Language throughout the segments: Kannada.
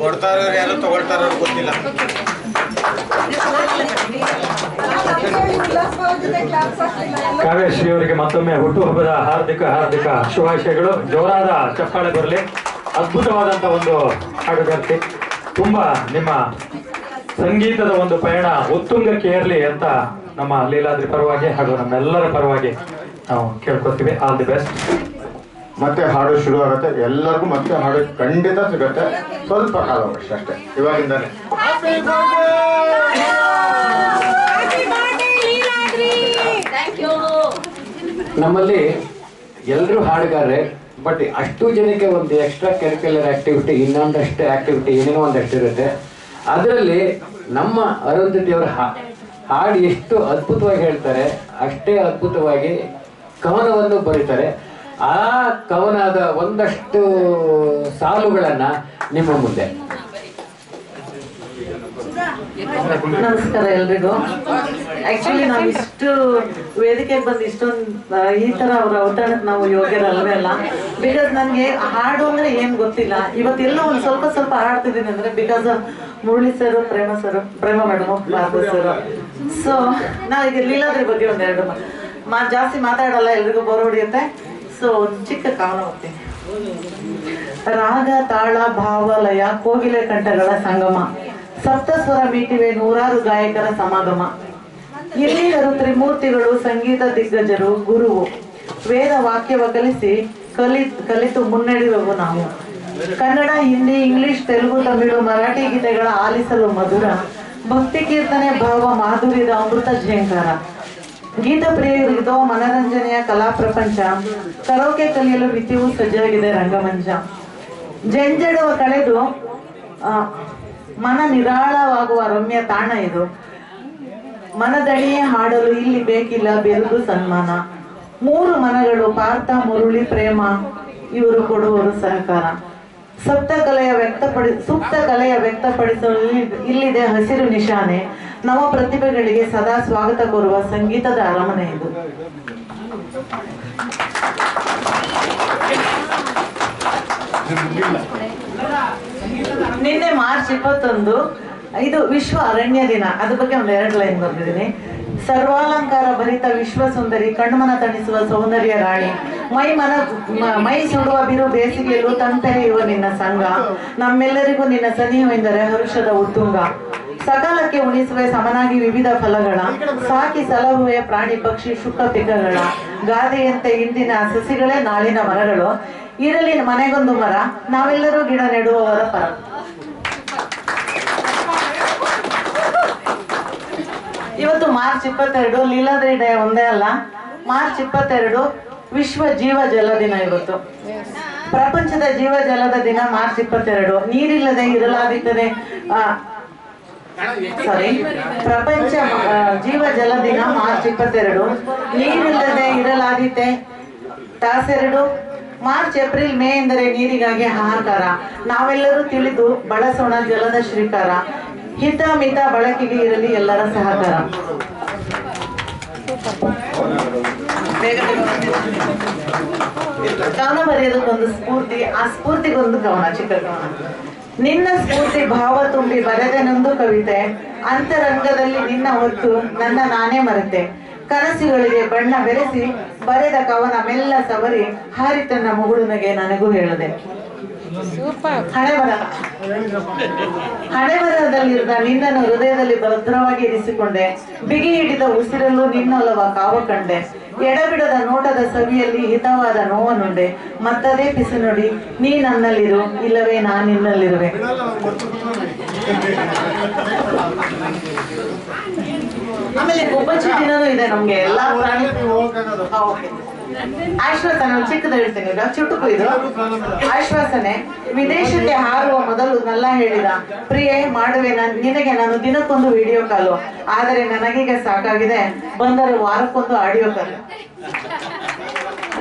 ಕೊಡ್ತಾರ ಯಾರು ತಗೊಳ್ತಾರ ಗೊತ್ತಿಲ್ಲ. ಕಾವ್ಯಶ್ರೀ ಅವರಿಗೆ ಮತ್ತೊಮ್ಮೆ ಹುಟ್ಟುಹಬ್ಬದ ಹಾರ್ದಿಕ ಶುಭಾಶಯಗಳು. ಜೋರಾದ ಚಪ್ಪಾಳೆ ಬರಲಿ. ಅದ್ಭುತವಾದಂತ ಒಂದು ಹಾಡುಗಾರಿಕೆ. ತುಂಬಾ ನಿಮ್ಮ ಸಂಗೀತದ ಒಂದು ಪಯಣ ಉತ್ತುಂಗಕ್ಕೆ ಏರ್ಲಿ ಅಂತ ನಮ್ಮ ಲೀಲಾದ್ರಿ ಪರವಾಗಿ ಹಾಗೂ ನಮ್ಮೆಲ್ಲರ ಪರವಾಗಿ ನಾವು ಕೇಳ್ಕೊತೀವಿ. All the best. ಮತ್ತೆ ಹಾಡು ಶುರು ಆಗುತ್ತೆ. ಎಲ್ಲರಿಗೂ ಮತ್ತೆ ಹಾಡು ಖಂಡಿತ ಸಿಗುತ್ತೆ. ಸ್ವಲ್ಪ ಕಾಲಾವಕಾಶ ಅಷ್ಟೇ ಇವಾಗಿಂದಾನೆ. ನಮ್ಮಲ್ಲಿ ಎಲ್ಲರೂ ಹಾಡುಗಾರೆ, ಬಟ್ ಅಷ್ಟು ಜನಕ್ಕೆ ಒಂದು ಎಕ್ಸ್ಟ್ರಾ ಕರಿಕ್ಯುಲರ್ ಆಕ್ಟಿವಿಟಿ, ಇನ್ನೊಂದಷ್ಟು ಆಕ್ಟಿವಿಟಿ ಏನೇನೋ ಒಂದಷ್ಟು ಇರುತ್ತೆ. ಅದರಲ್ಲಿ ನಮ್ಮ ಅರುಂಧತಿಯವರ ಹಾಡು ಎಷ್ಟು ಅದ್ಭುತವಾಗಿ ಹೇಳ್ತಾರೆ, ಅಷ್ಟೇ ಅದ್ಭುತವಾಗಿ ಕವನವನ್ನು ಬರೀತಾರೆ. ಆ ಕವನದ ಒಂದಷ್ಟು ಸಾಲುಗಳನ್ನ ನಿಮ್ಮ ಮುಂದೆ. ನಮಸ್ಕಾರ ಎಲ್ರಿಗೂ. ಆಕ್ಚುಲಿ ನಾವು ಇಷ್ಟು ವೇದಿಕೆಗೆ ಬಂದು ಇಷ್ಟೊಂದು ಈ ತರ ಅವ್ರ ಅವತರಣಕ್ಕೆ ನಾವು ಯೋಗ್ಯರಲ್ವೇ ಅಲ್ಲ. ಬಿಕಾಸ್ ನನಗೆ ಹಾಡು ಅಂದ್ರೆ ಏನ್ ಗೊತ್ತಿಲ್ಲ. ಇವತ್ತೆಲ್ಲ ಒಂದು ಸ್ವಲ್ಪ ಹಾಡ್ತಿದ್ದೀನಿ ಅಂದ್ರೆ because Murali sir, Prema madam, Bharat sir. So ನಾ ಈಗ ಲೀಲಾದ್ರಿ ಬಗ್ಗೆ ಒಂದೆರಡು ಜಾಸ್ತಿ ಮಾತಾಡಲ್ಲ, ಎಲ್ರಿಗೂ ಬೋರ್ ಹೊಡಿಯುತ್ತೆ. ಸೊ ಒಂದು ಚಿಕ್ಕ ಕವನ ಓದ್ತೀನಿ. ರಾಗ, ತಾಳ, ಭಾವ, ಲಯ, ಕೋಗಿಲೆ ಕಂಠಗಳ ಸಂಗಮ, ಸಪ್ತಸ್ವರ ಮೀಟಿವೆ ನೂರಾರು ಗಾಯಕರ ಸಮಾಗಮ. ಎಲ್ಲಿಗರು ತ್ರಿಮೂರ್ತಿಗಳು, ಸಂಗೀತ ದಿಗ್ಗಜರು, ಗುರುವು, ವೇದ ವಾಕ್ಯವ ಕಲಿತು ಮುನ್ನಡೆಯುವವು ನಾವು. ಕನ್ನಡ, ಹಿಂದಿ, ಇಂಗ್ಲಿಷ್, ತೆಲುಗು, ತಮಿಳು, ಮರಾಠಿ ಗೀತೆಗಳ ಆಲಿಸಲು ಮಧುರ, ಭಕ್ತಿ ಕೀರ್ತನೆ, ಭಾವ ಮಾಧುರ್ಯದ ಅಮೃತ ಝೇಂಕಾರ. ಗೀತ ಪ್ರಿಯರಿಗೋ ಮನರಂಜನೆಯ ಕಲಾ ಪ್ರಪಂಚ, ಕರೋಕೆ ಕಲಿಯಲು ನಿತ್ಯವೂ ಸಜ್ಜಾಗಿದೆ ರಂಗಮಂಚ. ಜಂಜಡುವ ಕಳೆದು ಮನ ನಿರಾಳವಾಗುವ ರಮ್ಯ ತಾಣ ಇದು. ಮನದಣಿಯೇ ಹಾಡಲು ಇಲ್ಲಿ ಬೇಕಿಲ್ಲ ಬಿರುದು ಸನ್ಮಾನ. ಮೂರು ಮನಗಳು ಪಾರ್ಥ, ಮುರುಳಿ, ಪ್ರೇಮ ಇವರು ಕೊಡುವರು ಸಹಕಾರ. ಸೂಕ್ತ ಕಲೆಯ ವ್ಯಕ್ತಪಡಿಸಲು ಇಲ್ಲಿದೆ ಹಸಿರು ನಿಶಾನೆ. ನವ ಪ್ರತಿಭೆಗಳಿಗೆ ಸದಾ ಸ್ವಾಗತ ಕೋರುವ ಸಂಗೀತದ ಅರಮನೆ ಇದು. ನಿನ್ನೆ ಮಾರ್ಚ್ 21 ಇದು ವಿಶ್ವ ಅರಣ್ಯ ದಿನ. ಅದ್ರ ಬಗ್ಗೆ ಒಂದು 2 ಲೈನ್ ಬರ್ದಿದ್ದೀನಿ. ಸರ್ವಾಲಂಕಾರ ಭರಿತ ವಿಶ್ವ ಸುಂದರಿ, ಕಣ್ಮನ ತಣಿಸುವ ಸೌಂದರ್ಯ ರಾಣಿ, ಮೈ ಸುಡುವ ಬಿರು ಬೇಸಿಗೆಯಲ್ಲೂ ತಂಪೆರೆಯುವ ನಿನ್ನ ಸಂಗ, ನಮ್ಮೆಲ್ಲರಿಗೂ ನಿನ್ನ ಸನಿಹವೆಂದರೆ ಹರುಷದ ಉತ್ತುಂಗ. ಸಕಾಲಕ್ಕೆ ಉಣಿಸುವೆ ಸಮನಾಗಿ ವಿವಿಧ ಫಲಗಳ, ಸಾಕಿ ಸಲಹುವೆ ಪ್ರಾಣಿ ಪಕ್ಷಿ ಶುಕ ಪಿಕಗಳ. ಗಾದೆಯಂತೆ ಇಂದಿನ ಸಸಿಗಳೇ ನಾಳಿನ ಮರಗಳು, ಇರಲಿ ಮನೆಗೊಂದು ಮರ, ನಾವೆಲ್ಲರೂ ಗಿಡ ನೆಡುವವರ ಪರ. ಇವತ್ತು ಮಾರ್ಚ್ 22 ಲೀಲಾದ್ರಿ ಡೇ ಒಂದೇ ಅಲ್ಲ, ಮಾರ್ಚ್ 22 ವಿಶ್ವ ಜೀವ ಜಲ ದಿನ. ಇವತ್ತು ಪ್ರಪಂಚದ ಜೀವ ಜಲದ ದಿನ ಮಾರ್ಚ್ 22. ನೀರಿಲ್ಲದೆ ಇರಲಾಗುತ್ತದೆ ಪ್ರಪಂಚ ಜೀವ ಜಲ ದಿನ ಮಾರ್ಚ್ 22. ನೀರಿಲ್ಲದೆ ಇರಲಾದೀತೆ ತಾಸೆರಡು. ಮಾರ್ಚ್, ಏಪ್ರಿಲ್, ಮೇ ಎಂದರೆ ನೀರಿಗಾಗಿ ಹಾಹಾಕಾರ. ನಾವೆಲ್ಲರೂ ತಿಳಿದು ಬಳಸೋಣ ಜಲದ ಶ್ರೀಕಾರ. ಹಿತ ಮಿತ ಬಳಕೆಗೆ ಇರಲಿ ಎಲ್ಲರ ಸಹಕಾರ. ಕವನ ಬರೆಯೋದಕ್ಕೊಂದು ಸ್ಫೂರ್ತಿ, ಆ ಸ್ಫೂರ್ತಿಗೊಂದು ಕವನ, ಚಿಕ್ಕ ಕವನ. ನಿನ್ನ ಸ್ಫೂರ್ತಿ ಭಾವ ತುಂಬಿ ಬರೆದೆನೊಂದು ಕವಿತೆ, ಅಂತರಂಗದಲ್ಲಿ ನಿನ್ನ ಹೊತ್ತು ನನ್ನ ನಾನೇ ಮರೆತೆ. ಕನಸುಗಳಿಗೆ ಬಣ್ಣ ಬೆರೆಸಿ ಬರೆದ ಕವನ ಮೆಲ್ಲ ಸವರಿ ಹಾರಿತನ್ನ ಮುಗುಳುನಗೆ ನನಗೂ ಹೇಳದೆ. ಹಣೆಬರಹದಲ್ಲಿರುವ ನಿನ್ನನ್ನು ಹೃದಯದಲ್ಲಿ ಭದ್ರವಾಗಿ ಇರಿಸಿಕೊಂಡೆ. ಬಿಗಿ ಹಿಡಿದ ಉಸಿರಲ್ಲೂ ನಿನ್ನೊಲವ ಕಾವ ಕಂಡೆ. ಎಡಬಿಡದ ನೋಟದ ಸವಿಯಲ್ಲಿ ಹಿತವಾದ ನೋವನುಂಡೆ. ಮತ್ತದೇ ಪಿಸು ನುಡಿ, ನೀ ನನ್ನಲ್ಲಿರು, ಇಲ್ಲವೇ ನಾ ನಿನ್ನಲ್ಲಿರುವೆ. ಆಮೇಲೆ ಗುಬ್ಬಚ್ಚಿ ದಿನನೂ ಇದೆ ನಮ್ಗೆ ಎಲ್ಲಾ ಪ್ರಾಣಿ. ಆಶ್ವಾಸನೆ ಒಂದು ಚಿಕ್ಕದು ಹೇಳ್ತೀನಿ ಈಗ, ಚುಟುಕು ಇದು. ಆಶ್ವಾಸನೆ: ವಿದೇಶಕ್ಕೆ ಹಾರುವ ಮೊದಲು ನಲ್ಲ ಹೇಳಿದ, ಪ್ರಿಯೆ ಮಾಡುವೆ ನಿನಗೆ ನಾನು ದಿನಕ್ಕೊಂದು ವಿಡಿಯೋ ಕಾಲು, ಆದರೆ ನನಗೀಗ ಸಾಕಾಗಿದೆ ಬಂದರೆ ವಾರಕ್ಕೊಂದು ಆಡಿಯೋ ಕಾಲು.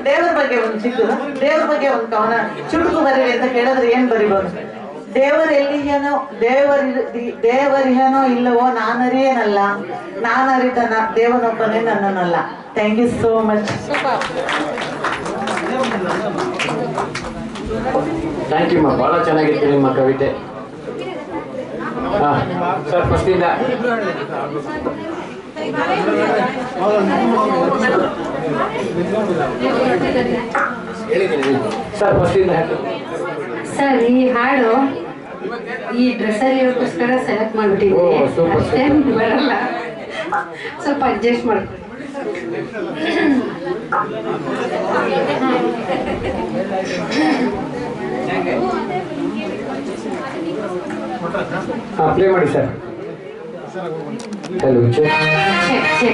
ದೇವರ ಬಗ್ಗೆ ಒಂದು ಚಿಕ್ಕದು, ದೇವರ ಬಗ್ಗೆ ಒಂದು ಕವನ ಚುಟುಕು ಬರೀರಿ ಅಂತ ಕೇಳಿದ್ರೆ ಏನ್ ಬರಿಬೋದು? ದೇವರೆಲ್ಲಿಯನೋ ದೇವರಿಹನೋ ಇಲ್ಲವೋ ನಾನರಿಯೇನಲ್ಲ, ನಾನರಿತ ದೇವನೊಬ್ಬನೇ ನನ್ನನ್ನಲ್ಲ. Thank you so much. Thank you ಬಹಳ ಚೆನ್ನಾಗಿತ್ತು ನಿಮ್ಮ ಕವಿತೆ. ಸರ್ ಫಸ್ಟಿಂದ ಸರ್ ಫಸ್ಟಿಂದ ಸರ್ ಈ ಹಾಡು ಈ ಡ್ರೆಸ್ಸರಿಗೋಸ್ಕರ ಸೆಲೆಕ್ಟ್ ಮಾಡ್ಬಿಟ್ಟಿದ್ದೀನಿ. ಅಷ್ಟೇನು ಬರಲ್ಲ, ಸ್ವಲ್ಪ ಅಡ್ಜಸ್ಟ್ ಮಾಡ್ಕೊಳ್ಳಿ. ಪ್ಲೇ ಮಾಡಿ ಸರ್. Check check